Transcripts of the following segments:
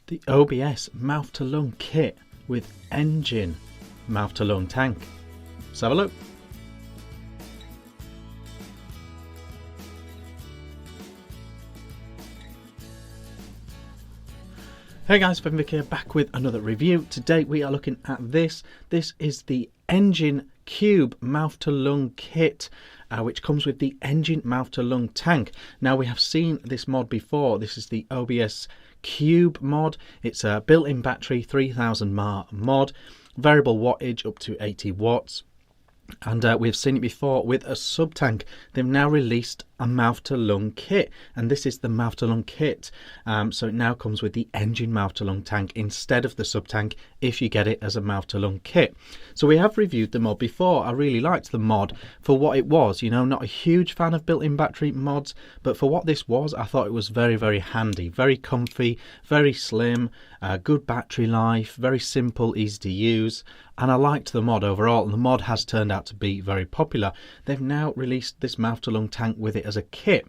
the OBS mouth to lung kit with Engine mouth to lung tank. Let's have a look. Hey guys, Vick here, back with another review. Today we are looking at this. This is the Engine Cube mouth to lung kit, which comes with the Engine mouth to lung tank. Now we have seen this mod before. This is the OBS Cube mod. It's a built-in battery 3000 mAh mod, variable wattage up to 80 watts. And we've seen it before with a sub tank. They've now released a mouth to lung kit, and this is the mouth to lung kit. So it now comes with the Engine mouth to lung tank instead of the sub tank if you get it as a mouth to lung kit. So we have reviewed the mod before. I really liked the mod for what it was. You know, not a huge fan of built-in battery mods, but for what this was, I thought it was very, very handy, very comfy, very slim, good battery life, very simple, easy to use. And I liked the mod overall, and the mod has turned out to be very popular. They've now released this mouth to lung tank with it as a kit.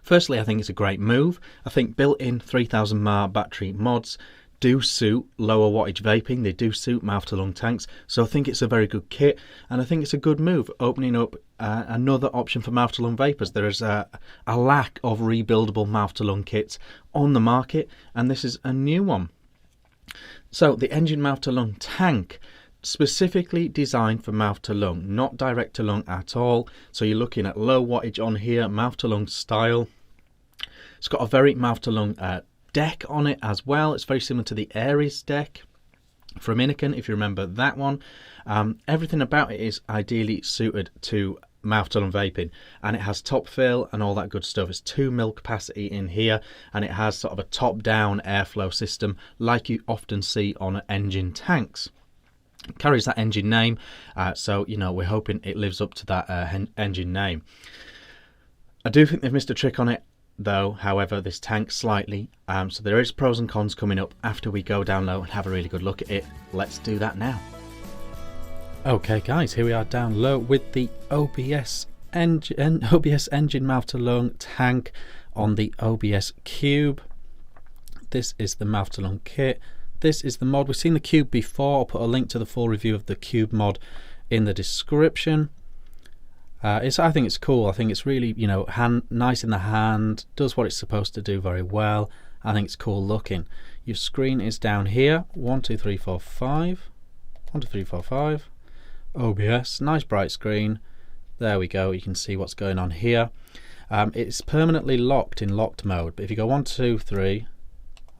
Firstly, I think it's a great move. I think built-in 3000 mAh battery mods do suit lower wattage vaping. They do suit mouth to lung tanks, so I think it's a very good kit, and I think it's a good move, opening up another option for mouth to lung vapors. There is a lack of rebuildable mouth to lung kits on the market, and this is a new one. So the Engine mouth to lung tank, specifically designed for mouth to lung, not direct to lung at all. So you're looking at low wattage on here, mouth to lung style. It's got a very mouth to lung deck on it as well. It's very similar to the Aries deck from Iniken, if you remember that one. Everything about it is ideally suited to mouth to lung vaping, and it has top fill and all that good stuff. It's 2 mil capacity in here, and it has sort of a top down airflow system like you often see on Engine tanks. It carries that Engine name, so you know, we're hoping it lives up to that Engine name. I do think they've missed a trick on it though, however, this tank slightly, so there is pros and cons coming up after we go down low and have a really good look at it. Let's do that now. Okay guys, here we are down low with the OBS Engine mouth to lung tank on the OBS Cube. This is the mouth to lung kit. This is the mod. We've seen the Cube before. I'll put a link to the full review of the Cube mod in the description. I think it's cool. I think it's really, you know, nice in the hand, does what it's supposed to do very well. I think it's cool looking. Your screen is down here, 1 2 3 4 5 1 2 3 4 5 OBS, nice bright screen. There we go, you can see what's going on here. It's permanently locked in locked mode, but if you go 1 2 3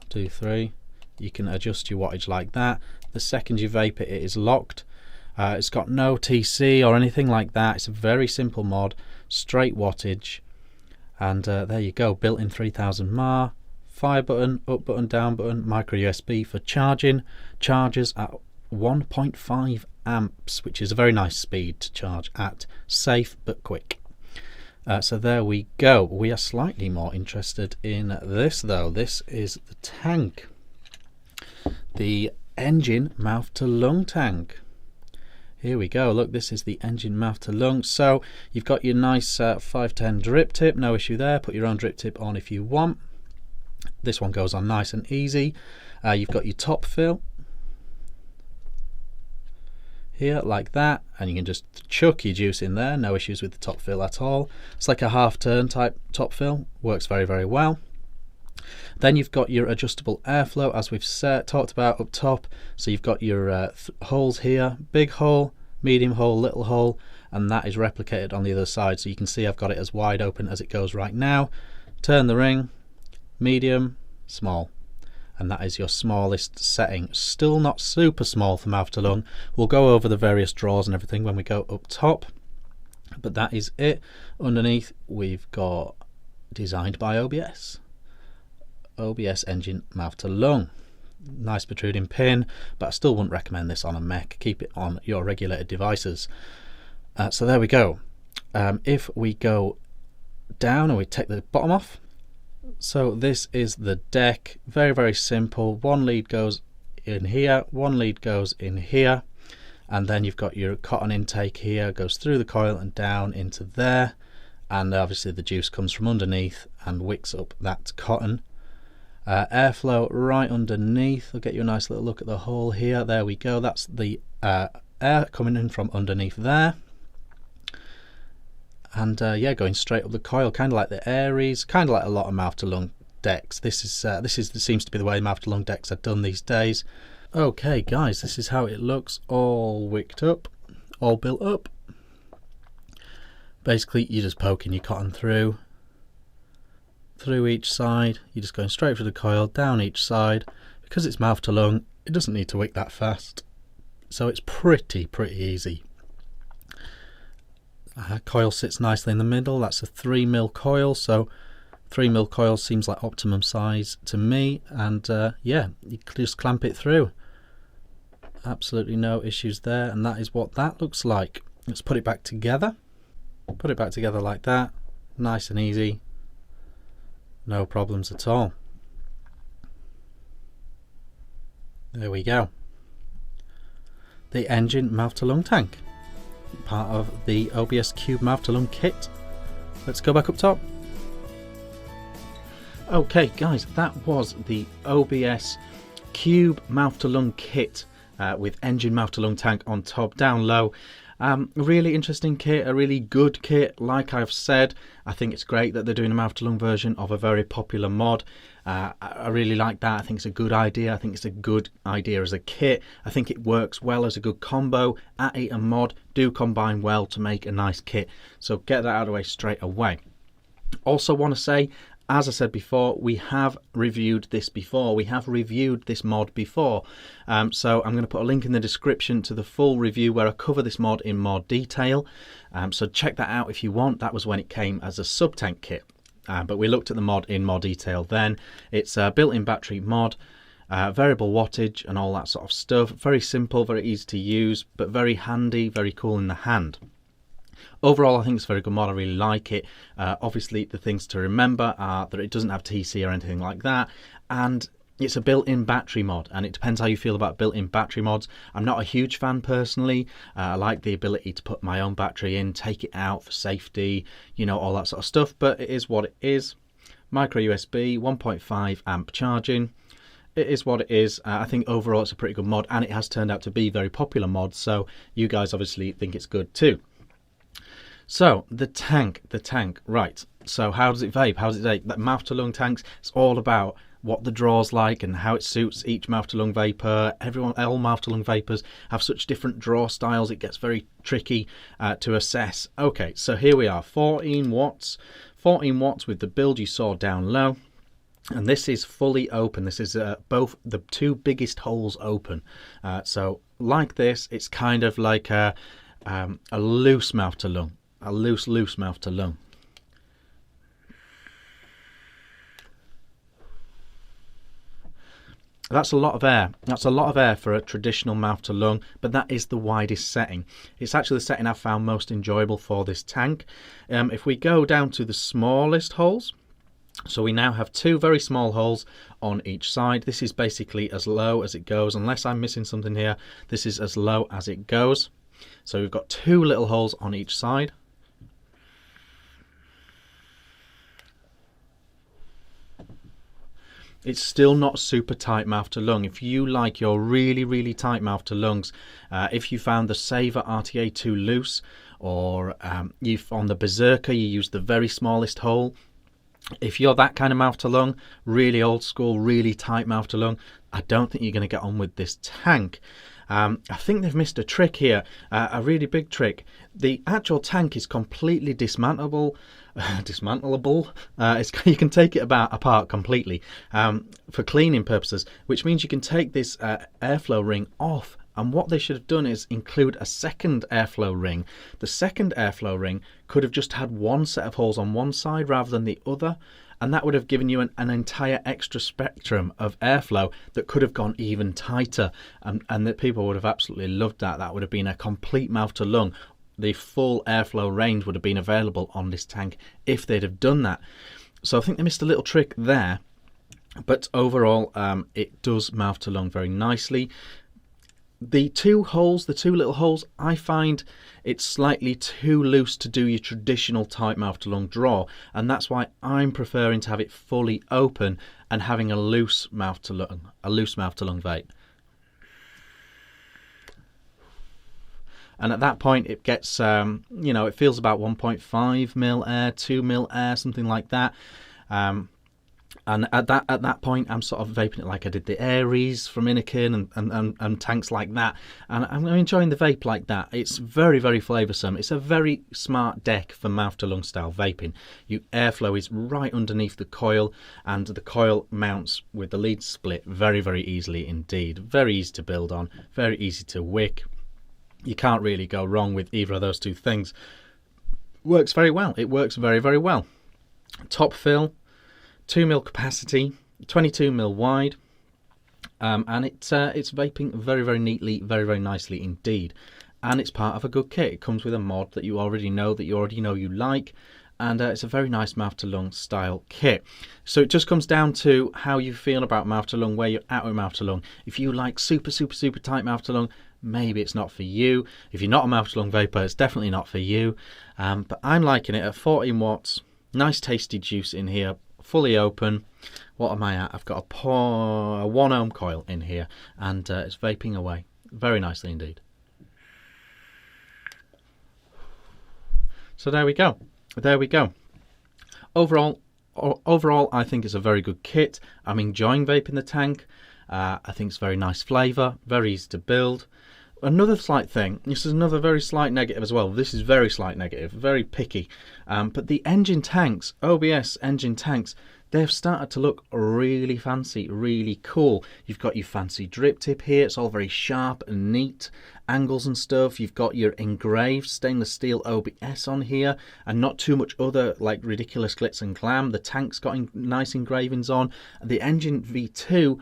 2 3, you can adjust your wattage like that. The second you vape it, it is locked. It's got no TC or anything like that. It's a very simple mod, straight wattage, and there you go, built-in 3000 mAh, fire button, up button, down button, micro USB for charging, charges at 1.5 amps, which is a very nice speed to charge at, safe but quick. So there we go. We are slightly more interested in this though. This is the tank, the Engine mouth to lung tank. Here we go, look, this is the Engine mouth to lung. So you've got your nice 510 drip tip, no issue there. Put your own drip tip on if you want. This one goes on nice and easy. You've got your top fill here like that, and you can just chuck your juice in there, no issues with the top fill at all. It's like a half turn type top fill, works very, very well. Then you've got your adjustable airflow, as we've talked about up top. So you've got your holes here, big hole, medium hole, little hole, and that is replicated on the other side. So you can see I've got it as wide open as it goes right now. Turn the ring, medium, small, and that is your smallest setting. Still not super small for mouth to lung. We'll go over the various drawers and everything when we go up top, but that is it. Underneath we've got designed by OBS Engine mouth to lung. Nice protruding pin, but I still wouldn't recommend this on a mech. Keep it on your regulated devices. So there we go. If we go down and we take the bottom off, so this is the deck. Very, very simple. One lead goes in here, one lead goes in here, and then you've got your cotton intake here, goes through the coil and down into there, and obviously the juice comes from underneath and wicks up that cotton. Airflow right underneath. I'll get you a nice little look at the hole here. There we go. That's the air coming in from underneath there. And yeah, going straight up the coil, kind of like the Aries, kind of like a lot of mouth to lung decks. This seems to be the way mouth to lung decks are done these days. Okay guys, this is how it looks, all wicked up, all built up. Basically you're just poking your cotton through each side. You're just going straight through the coil, down each side. Because it's mouth to lung, it doesn't need to wick that fast, so it's pretty easy. Coil sits nicely in the middle. That's a 3mm coil, so 3mm coil seems like optimum size to me. And yeah, you just clamp it through. Absolutely no issues there, and that is what that looks like. Let's put it back together. Put it back together like that, nice and easy, no problems at all. There we go. The Engine mouth to lung tank, part of the OBS Cube mouth to lung kit. Let's go back up top. Okay guys, that was the OBS Cube mouth to lung kit with Engine mouth to lung tank on top, down low. A really interesting kit, a really good kit. Like I've said, I think it's great that they're doing a mouth to lung version of a very popular mod. I really like that. I think it's a good idea. I think it's a good idea as a kit. I think it works well as a good combo. ATI and mod do combine well to make a nice kit. So get that out of the way straight away. Also want to say, as I said before, we have reviewed this before. We have reviewed this mod before. So I'm going to put a link in the description to the full review where I cover this mod in more detail. So check that out if you want. That was when it came as a sub-tank kit. But we looked at the mod in more detail then. It's a built-in battery mod, variable wattage and all that sort of stuff. Very simple, very easy to use, but very handy, very cool in the hand. Overall, I think it's a very good mod. I really like it. Obviously, the things to remember are that it doesn't have TC or anything like that, and it's a built-in battery mod, and it depends how you feel about built-in battery mods. I'm not a huge fan personally. I like the ability to put my own battery in, take it out for safety, you know, all that sort of stuff, but it is what it is. Micro USB, 1.5 amp charging. It is what it is. I think overall it's a pretty good mod, and it has turned out to be a very popular mod, so you guys obviously think it's good too. So the tank, right. So how does it vape? How does it vape? That mouth to lung tanks, it's all about what the draw's like and how it suits each mouth to lung vapor. All mouth to lung vapors have such different draw styles. It gets very tricky to assess. Okay, so here we are, 14 watts with the build you saw down low. And this is fully open. This is both the two biggest holes open. So like this, it's kind of like a loose mouth to lung. A loose mouth to lung. That's a lot of air. That's a lot of air for a traditional mouth to lung, but that is the widest setting. It's actually the setting I've found most enjoyable for this tank. If we go down to the smallest holes, so we now have two very small holes on each side. This is basically as low as it goes. Unless I'm missing something here, this is as low as it goes. So we've got two little holes on each side. It's still not super tight mouth to lung. If you like your really tight mouth to lungs, if you found the Saver RTA too loose, or on the Berserker you use the very smallest hole, if you're that kind of mouth to lung, really old school, really tight mouth to lung, I don't think you're going to get on with this tank. I think they've missed a trick here, a really big trick. The actual tank is completely dismantleable. You can take it apart completely for cleaning purposes, which means you can take this airflow ring off. And what they should have done is include a second airflow ring. The second airflow ring could have just had one set of holes on one side rather than the other, and that would have given you an entire extra spectrum of airflow that could have gone even tighter, and that people would have absolutely loved that. That would have been a complete mouth to lung. The full airflow range would have been available on this tank if they'd have done that. So I think they missed a little trick there, but overall it does mouth to lung very nicely. The two little holes, I find it's slightly too loose to do your traditional tight mouth to lung draw, and that's why I'm preferring to have it fully open and having a loose mouth to lung vape. And at that point it gets, you know, it feels about 1.5 mil air, 2 mil air, something like that. And at that point, I'm sort of vaping it like I did the Aries from Innokin and tanks like that. And I'm enjoying the vape like that. It's very, very flavoursome. It's a very smart deck for mouth-to-lung style vaping. Airflow is right underneath the coil, and the coil mounts with the lead split very, very easily indeed. Very easy to build on, very easy to wick. You can't really go wrong with either of those two things. Works very well. It works very, very well. Top fill. 2 mil capacity, 22 mil wide, and it's vaping very, very neatly, very, very nicely indeed. And it's part of a good kit. It comes with a mod that you already know you like, and it's a very nice mouth to lung style kit. So it just comes down to how you feel about mouth to lung, where you're at with mouth to lung. If you like super, super, super tight mouth to lung, maybe it's not for you. If you're not a mouth to lung vapor, it's definitely not for you. But I'm liking it at 14 watts. Nice tasty juice in here. Fully open. What am I at? I've got a 1 ohm coil in here, and it's vaping away very nicely indeed. So there we go. Overall, I think it's a very good kit. I'm enjoying vaping the tank. I think it's very nice flavour, very easy to build. Another slight thing, this is another very slight negative as well. This is very slight negative, very picky. But the engine tanks, OBS engine tanks, they've started to look really fancy, really cool. You've got your fancy drip tip here. It's all very sharp and neat. Angles and stuff. You've got your engraved stainless steel OBS on here, and not too much other like ridiculous glitz and glam. The tank's got nice engravings on. The Engine V2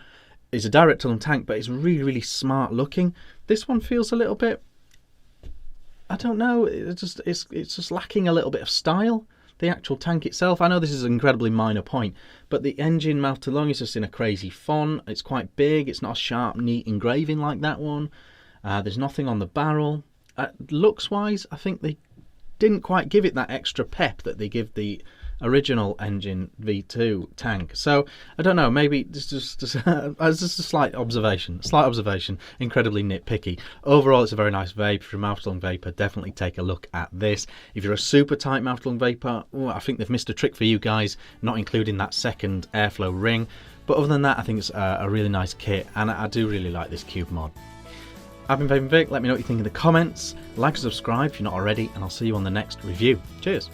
is a direct to lung tank, but it's really, really smart looking. This one feels a little bit, I don't know, it's just lacking a little bit of style. The actual tank itself, I know this is an incredibly minor point, but the engine mouth to lung is just in a crazy font. It's quite big. It's not a sharp, neat engraving like that one. There's nothing on the barrel. Looks wise, I think they didn't quite give it that extra pep that they give the original Engine V2 tank. So I don't know, maybe this is just a slight observation, incredibly nitpicky. Overall, it's a very nice vape. If you're a mouth to lung vapor, definitely take a look at this. If you're a super tight mouth to lung vapor, I think they've missed a trick for you guys, not including that second airflow ring. But other than that, I think it's a really nice kit, and I do really like this Cube mod. I've been Vaping Vic. Let me know what you think in the comments. Like and subscribe if you're not already, and I'll see you on the next review. Cheers.